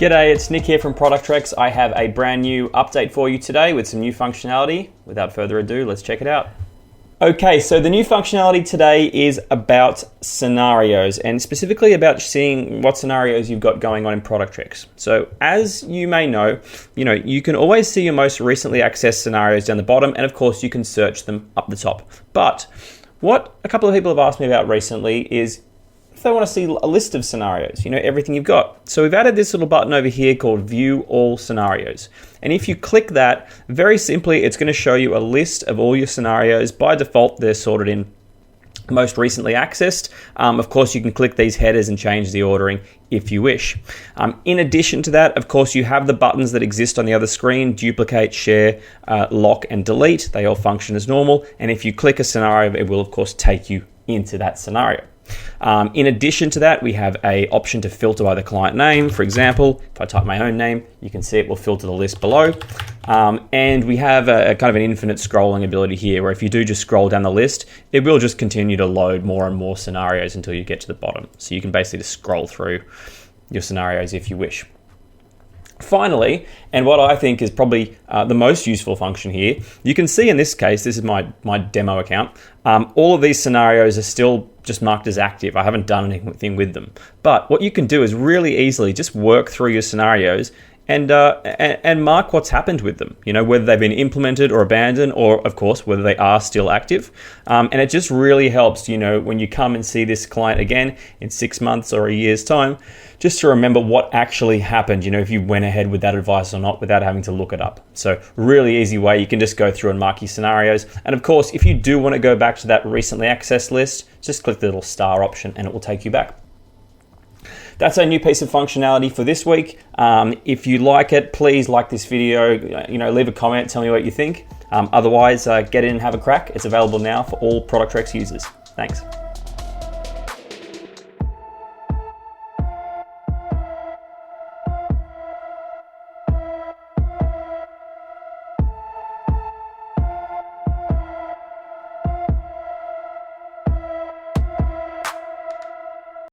G'day, it's Nick here from ProductRex. I have a brand new update for you today with some new functionality. Without further ado, let's check it out. Okay, so the new functionality today is about scenarios and specifically about seeing what scenarios you've got going on in ProductRex. So as you may know, you can always see your most recently accessed scenarios down the bottom, and of course you can search them up the top. But what a couple of people have asked me about recently is if they want to see a list of scenarios, everything you've got. So we've added this little button over here called View All Scenarios. And if you click that, very simply, it's going to show you a list of all your scenarios. By default, they're sorted in most recently accessed. Of course, you can click these headers and change the ordering if you wish. In addition to that, of course, you have the buttons that exist on the other screen: duplicate, share, lock, and delete. They all function as normal. And if you click a scenario, it will, of course, take you into that scenario. In addition to that, we have an option to filter by the client name. For example, if I type my own name, you can see it will filter the list below. And we have a kind of an infinite scrolling ability here, where if you do just scroll down the list, it will just continue to load more and more scenarios until you get to the bottom. So you can basically just scroll through your scenarios if you wish. Finally, and what I think is probably the most useful function here, you can see in this case, this is my demo account, all of these scenarios are still just marked as active. I haven't done anything with them. But what you can do is really easily just work through your scenarios and mark what's happened with them, whether they've been implemented or abandoned, or of course, whether they are still active. And it just really helps, when you come and see this client again in 6 months or a year's time, just to remember what actually happened, if you went ahead with that advice or not without having to look it up. So really easy way, you can just go through and mark your scenarios. And of course, if you do want to go back to that recently accessed list, just click the little star option and it will take you back. That's a new piece of functionality for this week. If you like it, please like this video, leave a comment, tell me what you think. Otherwise, get in and have a crack. It's available now for all ProductRex users. Thanks.